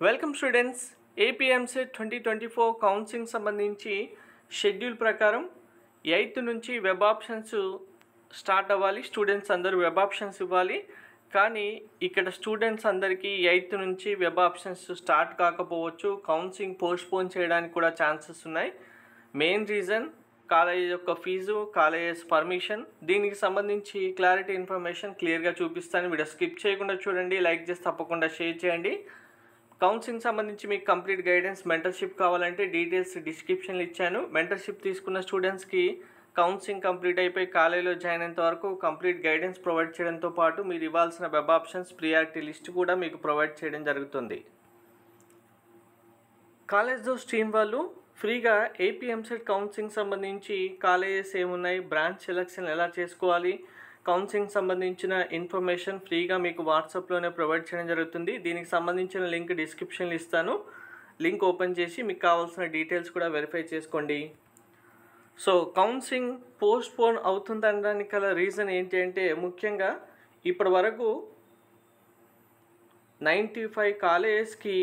Welcome students. AP EAMCET 2024 counselling సంబంధించి schedule ప్రకారం 8th నుంచి వెబ్ ఆప్షన్స్ స్టార్ట్ అవ్వాలి. స్టూడెంట్స్ అందరూ వెబ్ ఆప్షన్స్ ఇవ్వాలి. కానీ ఇక్కడ స్టూడెంట్స్ అందరికీ 8th నుంచి వెబ్ ఆప్షన్స్ స్టార్ట్ కాకపోవచ్చు. కౌన్సిలింగ్ పోస్ట్పోన్ చేయడానికి కూడా ఛాన్సెస్ ఉన్నాయి. మెయిన్ రీజన్ కాలేజ్ యొక్క ఫీజు, కాలేజ్ పర్మిషన్. దీనికి సంబంధించి క్లారిటీ ఇన్ఫర్మేషన్ క్లియర్గా చూపిస్తాను. వీడియో స్కిప్ చేయకుండా చూడండి, లైక్ చేసి తప్పకుండా షేర్ చేయండి. కౌన్సిలింగ్ సంబంధించి మీకు కంప్లీట్ గైడెన్స్, మెంటర్షిప్ కావాలంటే డీటెయిల్స్ డిస్క్రిప్షన్లో ఇచ్చాను. మెంటర్షిప్ తీసుకున్న స్టూడెంట్స్కి కౌన్సిలింగ్ కంప్లీట్ అయిపోయి కాలేజీలో జాయిన్ అయ్యేంత వరకు కంప్లీట్ గైడెన్స్ ప్రొవైడ్ చేయడంతో పాటు మీరు ఇవ్వాల్సిన వెబ్ ఆప్షన్స్ ప్రియారిటీ లిస్ట్ కూడా మీకు ప్రొవైడ్ చేయడం జరుగుతుంది. కాలేజ్లో స్ట్రీమ్ వాళ్ళు ఫ్రీగా ఏపీఎంసెట్ కౌన్సిలింగ్ సంబంధించి కాలేజెస్ ఏమున్నాయి, బ్రాంచ్ సెలెక్షన్ ఎలా చేసుకోవాలి, కౌన్సిలింగ్ సంబంధించిన ఇన్ఫర్మేషన్ ఫ్రీగా మీకు వాట్సాప్లోనే ప్రొవైడ్ చేయడం జరుగుతుంది. దీనికి సంబంధించిన లింక్ డిస్క్రిప్షన్లో ఇస్తాను. లింక్ ఓపెన్ చేసి మీకు కావాల్సిన డీటెయిల్స్ కూడా వెరిఫై చేసుకోండి. సో కౌన్సిలింగ్ పోస్ట్పోన్ అవుతుందనడానికి గల రీజన్ ఏంటి అంటే, ముఖ్యంగా ఇప్పటి వరకు 95 కాలేజెస్కి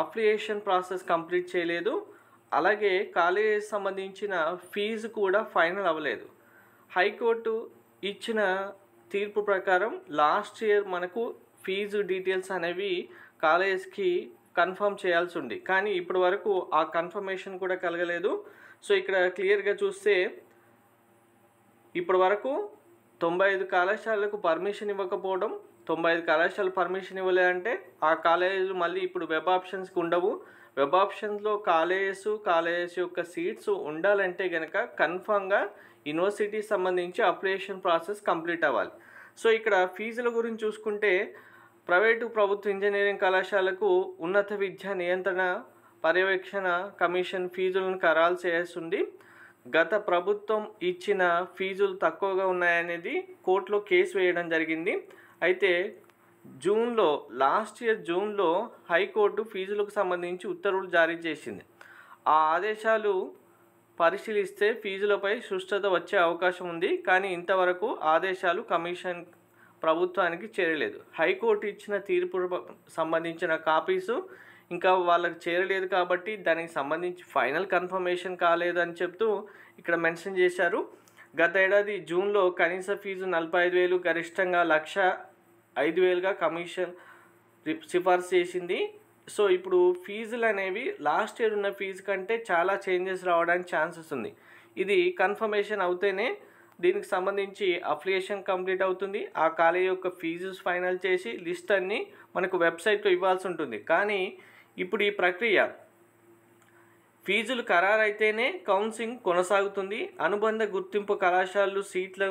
అప్లికేషన్ ప్రాసెస్ కంప్లీట్ చేయలేదు. అలాగే కాలేజ్ సంబంధించిన ఫీజు కూడా ఫైనల్ అవ్వలేదు. హైకోర్టు ఇచ్చిన తీర్పు ప్రకారం లాస్ట్ ఇయర్ మనకు ఫీజు డీటెయిల్స్ అనేవి కాలేజ్కి కన్ఫర్మ్ చేయాల్సి ఉంది. కానీ ఇప్పటి వరకు ఆ కన్ఫర్మేషన్ కూడా కలగలేదు. సో ఇక్కడ క్లియర్గా చూస్తే ఇప్పటి వరకు 95 కళాశాలకు పర్మిషన్ ఇవ్వకపోవడం, 95 కళాశాలలు పర్మిషన్ ఇవ్వలేదంటే ఆ కాలేజీలు మళ్ళీ ఇప్పుడు వెబ్ ఆప్షన్స్కి ఉండవు. వెబ్ ఆప్షన్స్లో కాలేజెస్ యొక్క సీట్స్ ఉండాలంటే కనుక కన్ఫామ్గా యూనివర్సిటీ సంబంధించి అప్లికేషన్ ప్రాసెస్ కంప్లీట్ అవ్వాలి. సో ఇక్కడ ఫీజుల గురించి చూసుకుంటే ప్రైవేటు, ప్రభుత్వ ఇంజనీరింగ్ కళాశాలకు ఉన్నత విద్యా నియంత్రణ పర్యవేక్షణ కమిషన్ ఫీజులను ఖరారు చేస్తుంది. గత ప్రభుత్వం ఇచ్చిన ఫీజులు తక్కువగా ఉన్నాయనేది కోర్టులో కేసు వేయడం జరిగింది. అయితే లాస్ట్ ఇయర్ జూన్లో హైకోర్టు ఫీజులకు సంబంధించి ఉత్తర్వులు జారీ చేసింది. ఆ ఆదేశాలు పరిశీలిస్తే ఫీజులపై సుష్టత వచ్చే అవకాశం ఉంది. కానీ ఇంతవరకు ఆదేశాలు కమిషన్ ప్రభుత్వానికి చేరలేదు. హైకోర్టు ఇచ్చిన తీర్పు సంబంధించిన కాపీసు ఇంకా వాళ్ళకి చేరలేదు కాబట్టి దానికి సంబంధించి ఫైనల్ కన్ఫర్మేషన్ కాలేదు అని చెప్తూ ఇక్కడ మెన్షన్ చేశారు. గత ఏడాది జూన్లో కనీస ఫీజు 45,000, గరిష్టంగా 1,05,000గా కమిషన్ సిఫార్సు చేసింది. సో ఇప్పుడు ఫీజులు అనేవి లాస్ట్ ఇయర్ ఉన్న ఫీజు కంటే చాలా చేంజెస్ రావడానికి ఛాన్సెస్ ఉంది. ఇది కన్ఫర్మేషన్ అవుతేనే దీనికి సంబంధించి అప్లికేషన్ కంప్లీట్ అవుతుంది. ఆ కాలేజ్ యొక్క ఫీజు ఫైనల్ చేసి లిస్ట్ అన్నీ మనకు వెబ్సైట్లో ఇవ్వాల్సి ఉంటుంది. కానీ ఇప్పుడు ఈ ప్రక్రియ ఫీజులు ఖరారైతేనే కౌన్సిలింగ్ కొనసాగుతుంది. అనుబంధ గుర్తింపు కళాశాలలు సీట్ల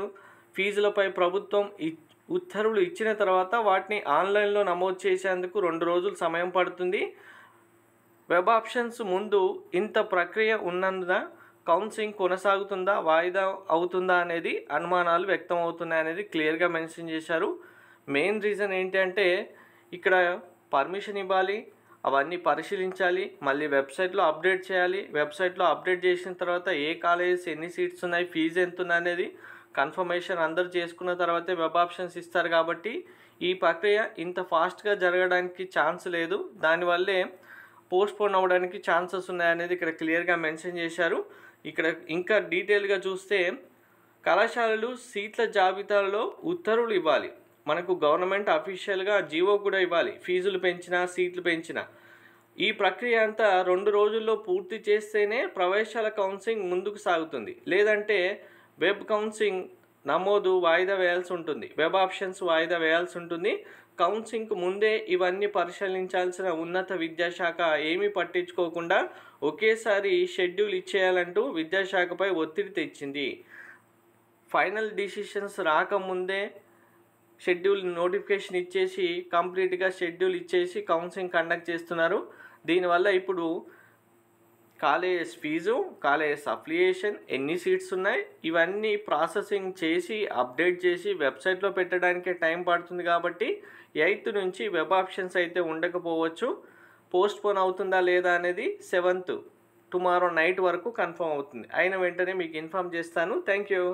ఫీజులపై ప్రభుత్వం ఉత్తర్వులు ఇచ్చిన తర్వాత వాటిని ఆన్లైన్లో నమోదు చేసేందుకు 2 రోజులు సమయం పడుతుంది. వెబ్ ఆప్షన్స్ ముందు ఇంత ప్రక్రియ ఉన్నందున కౌన్సిలింగ్ కొనసాగుతుందా, వాయిదా అవుతుందా అనేది అనుమానాలు వ్యక్తం అవుతున్నాయి అనేది క్లియర్గా మెన్షన్ చేశారు. మెయిన్ రీజన్ ఏంటంటే ఇక్కడ పర్మిషన్ ఇవ్వాలి, అవన్నీ పరిశీలించాలి, మళ్ళీ వెబ్సైట్లో అప్డేట్ చేయాలి. వెబ్సైట్లో అప్డేట్ చేసిన తర్వాత ఏ కాలేజెస్ ఎన్ని సీట్స్ ఉన్నాయి, ఫీజు ఎంత ఉంది అనేది కన్ఫర్మేషన్ అందరూ చేసుకున్న తర్వాతే వెబ్ ఆప్షన్స్ ఇస్తారు. కాబట్టి ఈ ప్రక్రియ ఇంత ఫాస్ట్గా జరగడానికి ఛాన్స్ లేదు. దానివల్లే పోస్ట్పోన్ అవ్వడానికి ఛాన్సెస్ ఉన్నాయనేది ఇక్కడ క్లియర్గా మెన్షన్ చేశారు. ఇక్కడ ఇంకా డీటెయిల్గా చూస్తే కళాశాలలు సీట్ల జాబితాలో ఉత్తర్వులు ఇవ్వాలి. మనకు గవర్నమెంట్ అఫీషియల్గా జీవో కూడా ఇవ్వాలి. ఫీజులు పెంచినా, సీట్లు పెంచినా ఈ ప్రక్రియ అంతా 2 రోజుల్లో పూర్తి చేస్తేనే ప్రవేశాల కౌన్సిలింగ్ ముందుకు సాగుతుంది. లేదంటే వెబ్ కౌన్సిలింగ్ నమోదు వాయిదా వేయాల్సి ఉంటుంది, వెబ్ ఆప్షన్స్ వాయిదా వేయాల్సి ఉంటుంది. కౌన్సిలింగ్కు ముందే ఇవన్నీ పరిశీలించాల్సిన ఉన్నత విద్యాశాఖ ఏమీ పట్టించుకోకుండా ఒకేసారి షెడ్యూల్ ఇచ్చేయాలంటూ విద్యాశాఖపై ఒత్తిడి తెచ్చింది. ఫైనల్ డిసిషన్స్ రాకముందే షెడ్యూల్ నోటిఫికేషన్ ఇచ్చేసి కంప్లీట్గా షెడ్యూల్ ఇచ్చేసి కౌన్సిలింగ్ కండక్ట్ చేస్తున్నారు. దీనివల్ల ఇప్పుడు కాలేజ్ ఫీజు, కాలేజ్ అప్లికేషన్, ఎన్ని సీట్స్ ఉన్నాయి, ఇవన్నీ ప్రాసెసింగ్ చేసి అప్డేట్ చేసి వెబ్సైట్లో పెట్టడానికే టైం పడుతుంది. కాబట్టి 8th నుంచి వెబ్ ఆప్షన్స్ అయితే ఉండకపోవచ్చు. పోస్ట్పోన్ అవుతుందా లేదా అనేది 7th టుమారో నైట్ వరకు కన్ఫర్మ్ అవుతుంది. అయిన వెంటనే మీకు ఇన్ఫామ్ చేస్తాను. Thank you.